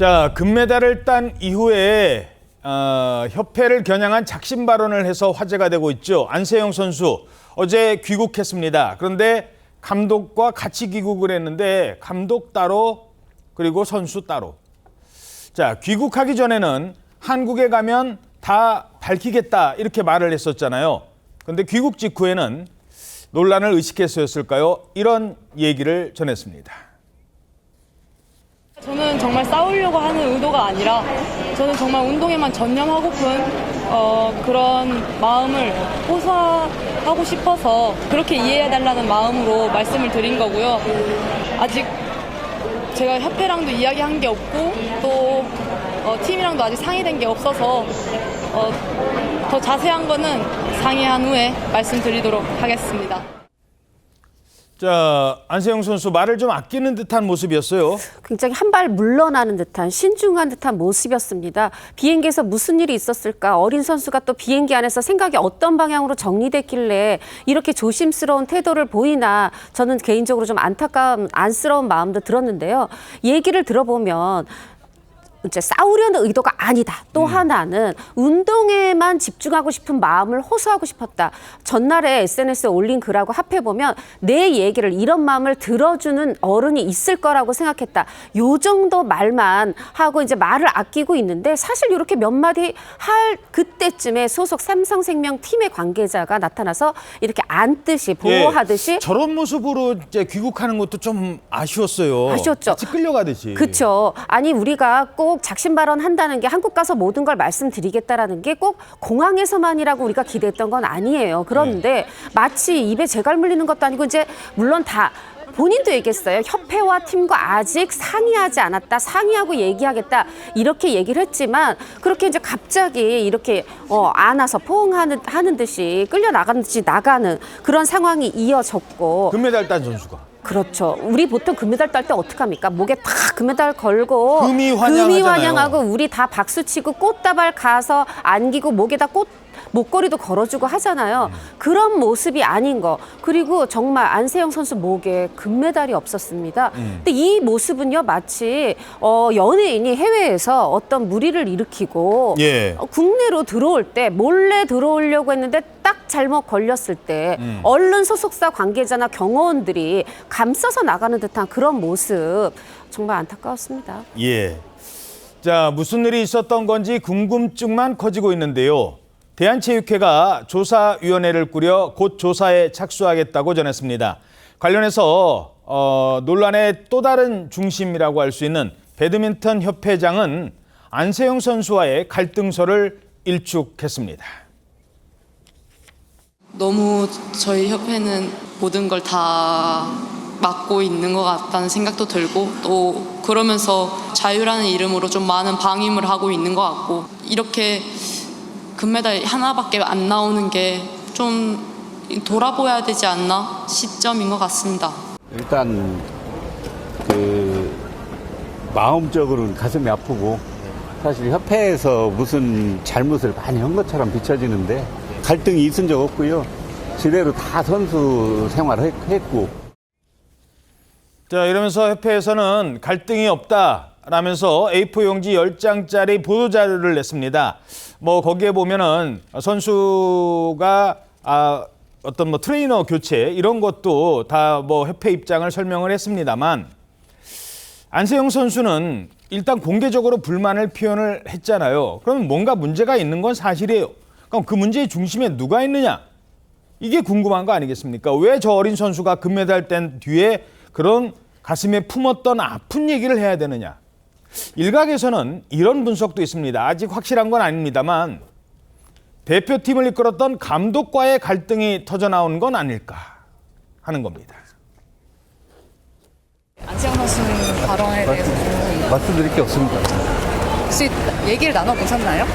자, 금메달을 딴 이후에 협회를 겨냥한 작심 발언을 해서 화제가 되고 있죠. 안세영 선수 어제 귀국했습니다. 그런데 감독과 같이 귀국을 했는데 감독 따로 그리고 선수 따로. 자, 귀국하기 전에는 한국에 가면 다 밝히겠다 이렇게 말을 했었잖아요. 그런데 귀국 직후에는 논란을 의식해서였을까요? 이런 얘기를 전했습니다. 저는 정말 싸우려고 하는 의도가 아니라 저는 정말 운동에만 전념하고픈 그런 마음을 호소하고 싶어서 그렇게 이해해달라는 마음으로 말씀을 드린 거고요. 아직 제가 협회랑도 이야기한 게 없고 또 팀이랑도 아직 상의된 게 없어서 더 자세한 거는 상의한 후에 말씀드리도록 하겠습니다. 자, 안세영 선수 말을 좀 아끼는 듯한 모습이었어요. 굉장히 한 발 물러나는 듯한 신중한 듯한 모습이었습니다. 비행기에서 무슨 일이 있었을까? 어린 선수가 또 비행기 안에서 생각이 어떤 방향으로 정리됐길래 이렇게 조심스러운 태도를 보이나 저는 개인적으로 좀 안쓰러운 마음도 들었는데요. 얘기를 들어보면 이제 싸우려는 의도가 아니다. 또 하나는 운동에만 집중하고 싶은 마음을 호소하고 싶었다. 전날에 SNS에 올린 글하고 합해보면 내 얘기를 이런 마음을 들어주는 어른이 있을 거라고 생각했다. 요 정도 말만 하고 이제 말을 아끼고 있는데 사실 이렇게 몇 마디 할 그때쯤에 소속 삼성생명 팀의 관계자가 나타나서 이렇게 안듯이 보호하듯이 저런 모습으로 이제 귀국하는 것도 좀 아쉬웠어요. 아쉬웠죠. 같이 끌려가듯이. 그렇죠. 아니 우리가 꼭 작심 발언한다는 게 한국 가서 모든 걸 말씀드리겠다라는 게 꼭 공항에서만이라고 우리가 기대했던 건 아니에요. 그런데 마치 입에 재갈 물리는 것도 아니고 이제 물론 다 본인도 얘기했어요. 협회와 팀과 아직 상의하지 않았다. 상의하고 얘기하겠다. 이렇게 얘기를 했지만 그렇게 이제 갑자기 이렇게 안아서 포옹하는 듯이 끌려나가는 듯이 나가는 그런 상황이 이어졌고. 금메달 딴 선수가. 그렇죠. 우리 보통 금메달 딸 때 어떡합니까? 목에 탁 금메달 걸고 금이 환영하고 우리 다 박수치고 꽃다발 가서 안기고 목에다 목걸이도 걸어주고 하잖아요. 그런 모습이 아닌 거. 그리고 정말 안세영 선수 목에 금메달이 없었습니다. 근데 이 모습은요 마치 연예인이 해외에서 어떤 무리를 일으키고 국내로 들어올 때 몰래 들어오려고 했는데 딱 잘못 걸렸을 때 얼른 소속사 관계자나 경호원들이 감싸서 나가는 듯한 그런 모습 정말 안타까웠습니다. 예. 자, 무슨 일이 있었던 건지 궁금증만 커지고 있는데요. 대한체육회가 조사위원회를 꾸려 곧 조사에 착수하겠다고 전했습니다. 관련해서 논란의 또 다른 중심이라고 할 수 있는 배드민턴 협회장은 안세영 선수와의 갈등서를 일축했습니다. 너무 저희 협회는 모든 걸 다 맡고 있는 것 같다는 생각도 들고 또 그러면서 자유라는 이름으로 좀 많은 방임을 하고 있는 것 같고 이렇게 금메달 하나밖에 안 나오는 게 좀 돌아보아야 되지 않나 시점인 것 같습니다. 일단 마음적으로는 가슴이 아프고 사실 협회에서 무슨 잘못을 많이 한 것처럼 비춰지는데 갈등이 있은 적 없고요. 제대로 다 선수 생활을 했고. 자, 이러면서 협회에서는 갈등이 없다라면서 A4 용지 10장짜리 보도자료를 냈습니다. 거기에 보면은 선수가 어떤 트레이너 교체 이런 것도 다 협회 입장을 설명을 했습니다만 안세영 선수는 일단 공개적으로 불만을 표현을 했잖아요. 그러면 뭔가 문제가 있는 건 사실이에요. 그럼 그 문제의 중심에 누가 있느냐? 이게 궁금한 거 아니겠습니까? 왜 저 어린 선수가 금메달 뗀 뒤에 그런 가슴에 품었던 아픈 얘기를 해야 되느냐? 일각에서는 이런 분석도 있습니다. 아직 확실한 건 아닙니다만 대표팀을 이끌었던 감독과의 갈등이 터져나온 건 아닐까 하는 겁니다. 안세영 선수 발언에 대해서 말씀드릴 게 없습니다. 혹시 얘기를 나눠보셨나요?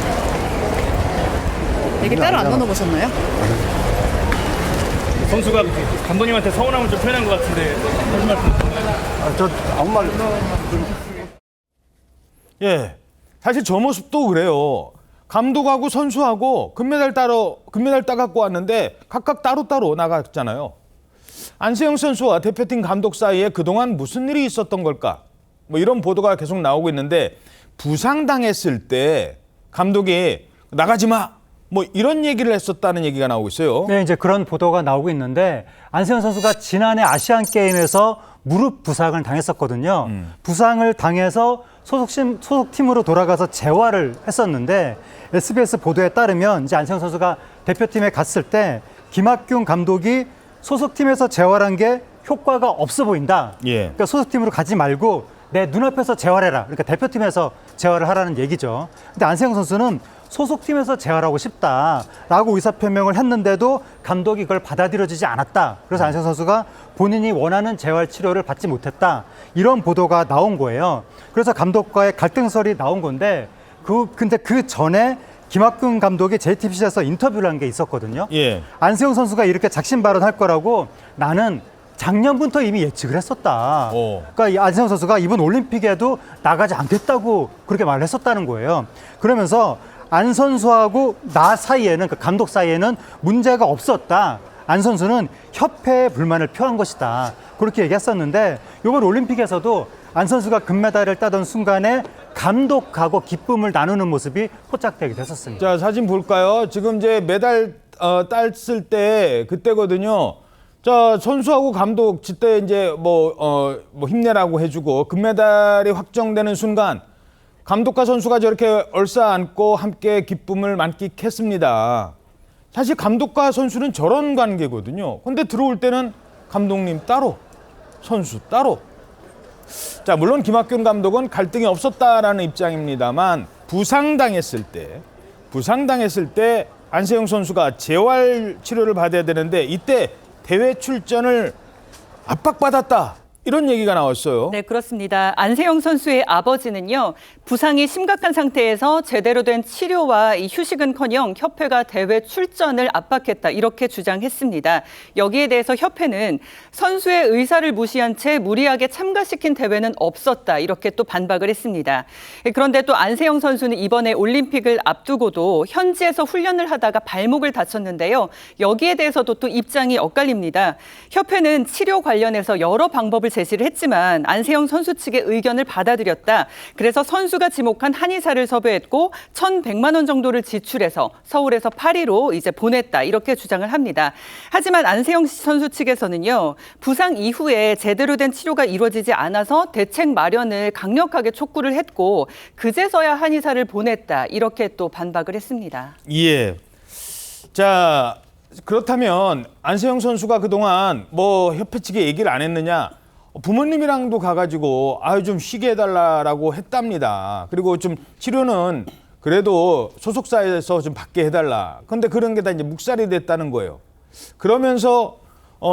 얘기 따로 안 나눠보셨나요? 선수가 감독님한테 서운함을 좀 표현한 것 같은데 무슨 말씀이신가요? 저 아무 말. 예, 사실 저 모습도 그래요. 감독하고 선수하고 금메달 따갖고 왔는데 각각 따로따로 나갔잖아요. 안세영 선수와 대표팀 감독 사이에 그동안 무슨 일이 있었던 걸까? 뭐 이런 보도가 계속 나오고 있는데 부상당했을 때 감독이 나가지 마. 뭐 이런 얘기를 했었다는 얘기가 나오고 있어요. 네, 이제 그런 보도가 나오고 있는데 안세영 선수가 지난해 아시안 게임에서 무릎 부상을 당했었거든요. 부상을 당해서 소속팀으로 돌아가서 재활을 했었는데 SBS 보도에 따르면 이제 안세영 선수가 대표팀에 갔을 때 김학균 감독이 소속팀에서 재활한 게 효과가 없어 보인다. 예. 그러니까 소속팀으로 가지 말고 내 눈앞에서 재활해라. 그러니까 대표팀에서 재활을 하라는 얘기죠. 근데 안세영 선수는 소속팀에서 재활하고 싶다라고 의사표명을 했는데도 감독이 그걸 받아들여지지 않았다. 그래서 안세영 선수가 본인이 원하는 재활 치료를 받지 못했다. 이런 보도가 나온 거예요. 그래서 감독과의 갈등설이 나온 건데 근데 그 전에 김학균 감독이 JTBC에서 인터뷰를 한 게 있었거든요. 예. 안세영 선수가 이렇게 작심 발언할 거라고 나는 작년부터 이미 예측을 했었다. 그러니까 이 안세영 선수가 이번 올림픽에도 나가지 않겠다고 그렇게 말을 했었다는 거예요. 그러면서 안 선수하고 나 사이에는, 그 감독 사이에는 문제가 없었다. 안 선수는 협회에 불만을 표한 것이다. 그렇게 얘기했었는데 이번 올림픽에서도 안 선수가 금메달을 따던 순간에 감독하고 기쁨을 나누는 모습이 포착되기도 했었습니다. 자, 사진 볼까요? 지금 이제 메달 땄을 때 그때거든요. 자, 선수하고 감독 그때 이제 뭐 힘내라고 해주고 금메달이 확정되는 순간 감독과 선수가 저렇게 얼싸안고 함께 기쁨을 만끽했습니다. 사실 감독과 선수는 저런 관계거든요. 근데 들어올 때는 감독님 따로, 선수 따로. 자, 물론 김학균 감독은 갈등이 없었다라는 입장입니다만 부상당했을 때 안세영 선수가 재활 치료를 받아야 되는데 이때 대회 출전을 압박받았다. 이런 얘기가 나왔어요. 네, 그렇습니다. 안세영 선수의 아버지는요, 부상이 심각한 상태에서 제대로 된 치료와 이 휴식은커녕 협회가 대회 출전을 압박했다, 이렇게 주장했습니다. 여기에 대해서 협회는 선수의 의사를 무시한 채 무리하게 참가시킨 대회는 없었다, 이렇게 또 반박을 했습니다. 그런데 또 안세영 선수는 이번에 올림픽을 앞두고도 현지에서 훈련을 하다가 발목을 다쳤는데요. 여기에 대해서도 또 입장이 엇갈립니다. 협회는 치료 관련해서 여러 방법을 제시를 했지만 안세영 선수 측의 의견을 받아들였다. 그래서 선수가 지목한 한의사를 섭외했고 1,100만 원 정도를 지출해서 서울에서 파리로 이제 보냈다. 이렇게 주장을 합니다. 하지만 안세영 선수 측에서는요. 부상 이후에 제대로 된 치료가 이루어지지 않아서 대책 마련을 강력하게 촉구를 했고 그제서야 한의사를 보냈다. 이렇게 또 반박을 했습니다. 예. 자, 그렇다면 안세영 선수가 그동안 뭐 협회 측에 얘기를 안 했느냐? 부모님이랑도 가가지고 좀 쉬게 해달라고 했답니다. 그리고 좀 치료는 그래도 소속사에서 좀 받게 해달라. 근데 그런 게 다 이제 묵살이 됐다는 거예요. 그러면서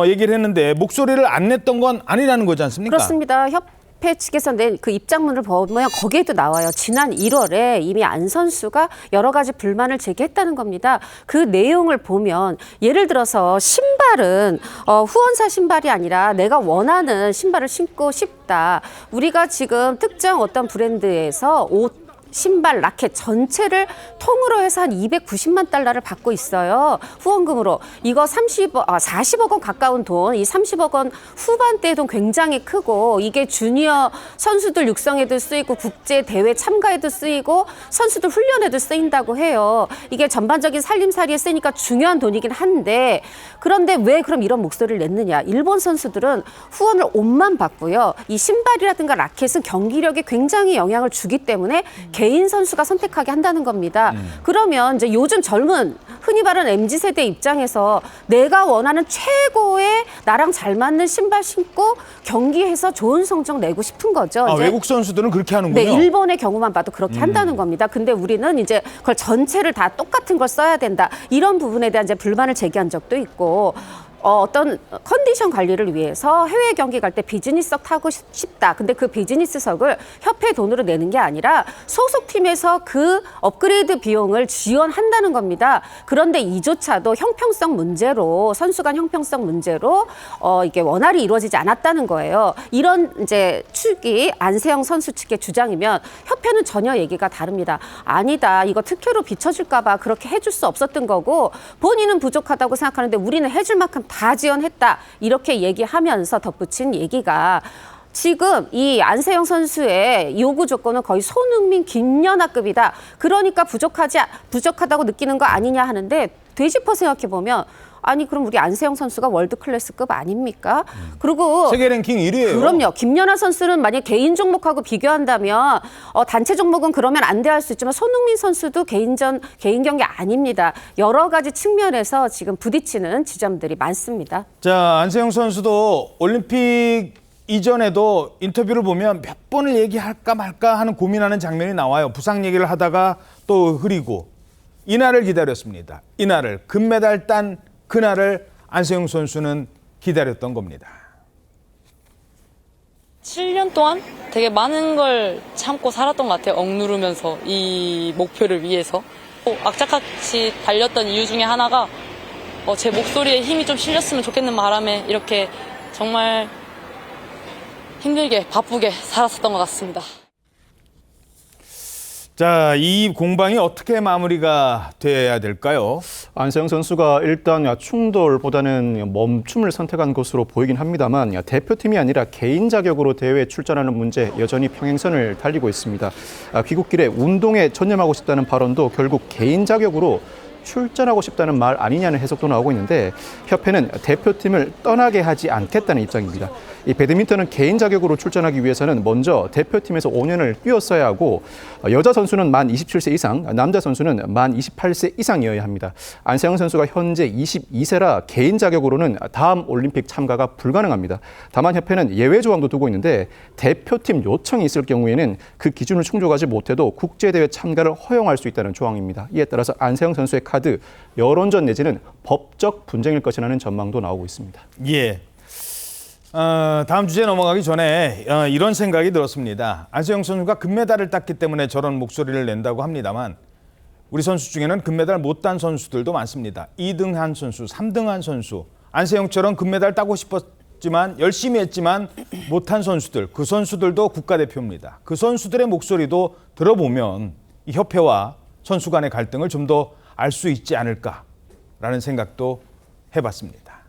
얘기를 했는데 목소리를 안 냈던 건 아니라는 거지 않습니까? 그렇습니다. 협회 측에서 낸 그 입장문을 보면 거기에도 나와요. 지난 1월에 이미 안 선수가 여러 가지 불만을 제기했다는 겁니다. 그 내용을 보면 예를 들어서 신발은 후원사 신발이 아니라 내가 원하는 신발을 신고 싶다. 우리가 지금 특정 어떤 브랜드에서 옷, 신발, 라켓 전체를 통으로 해서 한 290만 달러를 받고 있어요. 후원금으로. 이거 40억 원 가까운 돈, 이 30억 원 후반대의 돈 굉장히 크고 이게 주니어 선수들 육성에도 쓰이고 국제 대회 참가에도 쓰이고 선수들 훈련에도 쓰인다고 해요. 이게 전반적인 살림살이에 쓰니까 중요한 돈이긴 한데 그런데 왜 그럼 이런 목소리를 냈느냐. 일본 선수들은 후원을 옷만 받고요. 이 신발이라든가 라켓은 경기력에 굉장히 영향을 주기 때문에 개인 선수가 선택하게 한다는 겁니다. 그러면 이제 요즘 젊은 흔히 말하는 MZ세대 입장에서 내가 원하는 최고의 나랑 잘 맞는 신발 신고 경기에서 좋은 성적 내고 싶은 거죠. 이제 외국 선수들은 그렇게 하는군요. 네, 일본의 경우만 봐도 그렇게 한다는 겁니다. 근데 우리는 이제 그걸 전체를 다 똑같은 걸 써야 된다. 이런 부분에 대한 이제 불만을 제기한 적도 있고 어떤 컨디션 관리를 위해서 해외 경기 갈 때 비즈니스석 타고 싶다. 근데 그 비즈니스석을 협회 돈으로 내는 게 아니라 소속팀에서 그 업그레이드 비용을 지원한다는 겁니다. 그런데 이조차도 형평성 문제로 선수 간 형평성 문제로 이게 원활히 이루어지지 않았다는 거예요. 이런 이제 축이 안세영 선수 측의 주장이면 협회는 전혀 얘기가 다릅니다. 아니다. 이거 특혜로 비춰줄까 봐 그렇게 해줄 수 없었던 거고 본인은 부족하다고 생각하는데 우리는 해줄 만큼 다 지원했다. 이렇게 얘기하면서 덧붙인 얘기가 지금 이 안세영 선수의 요구 조건은 거의 손흥민, 김연아급이다. 그러니까 부족하다고 느끼는 거 아니냐 하는데 되짚어 생각해 보면 아니 그럼 우리 안세영 선수가 월드 클래스급 아닙니까? 그리고 세계 랭킹 1위예요. 그럼요. 김연아 선수는 만약 개인 종목하고 비교한다면 단체 종목은 그러면 안 돼 할 수 있지만 손흥민 선수도 개인 경기 아닙니다. 여러 가지 측면에서 지금 부딪히는 지점들이 많습니다. 자, 안세영 선수도 올림픽 이전에도 인터뷰를 보면 몇 번을 얘기할까 말까 하는 고민하는 장면이 나와요. 부상 얘기를 하다가 또 흐리고 이날을 기다렸습니다. 이날을 금메달 딴 그날을 안세영 선수는 기다렸던 겁니다. 7년 동안 되게 많은 걸 참고 살았던 것 같아요. 억누르면서 이 목표를 위해서. 악착같이 달렸던 이유 중에 하나가 제 목소리에 힘이 좀 실렸으면 좋겠는 바람에 이렇게 정말 힘들게 바쁘게 살았었던 것 같습니다. 자, 이 공방이 어떻게 마무리가 돼야 될까요? 안세영 선수가 일단 충돌보다는 멈춤을 선택한 것으로 보이긴 합니다만 대표팀이 아니라 개인 자격으로 대회에 출전하는 문제 여전히 평행선을 달리고 있습니다. 귀국길에 운동에 전념하고 싶다는 발언도 결국 개인 자격으로 출전하고 싶다는 말 아니냐는 해석도 나오고 있는데 협회는 대표팀을 떠나게 하지 않겠다는 입장입니다. 이 배드민턴은 개인 자격으로 출전하기 위해서는 먼저 대표팀에서 5년을 뛰었어야 하고 여자 선수는 만 27세 이상, 남자 선수는 만 28세 이상이어야 합니다. 안세영 선수가 현재 22세라 개인 자격으로는 다음 올림픽 참가가 불가능합니다. 다만 협회는 예외 조항도 두고 있는데 대표팀 요청이 있을 경우에는 그 기준을 충족하지 못해도 국제대회 참가를 허용할 수 있다는 조항입니다. 이에 따라서 안세영 선수의 카드 여론전 내지는 법적 분쟁일 것이라는 전망도 나오고 있습니다. 예. 다음 주제 넘어가기 전에 이런 생각이 들었습니다. 안세영 선수가 금메달을 땄기 때문에 저런 목소리를 낸다고 합니다만 우리 선수 중에는 금메달 못 딴 선수들도 많습니다. 2등한 선수, 3등한 선수. 안세영처럼 금메달 따고 싶었지만 열심히 했지만 못한 선수들. 그 선수들도 국가대표입니다. 그 선수들의 목소리도 들어보면 이 협회와 선수 간의 갈등을 좀 더 알 수 있지 않을까라는 생각도 해봤습니다.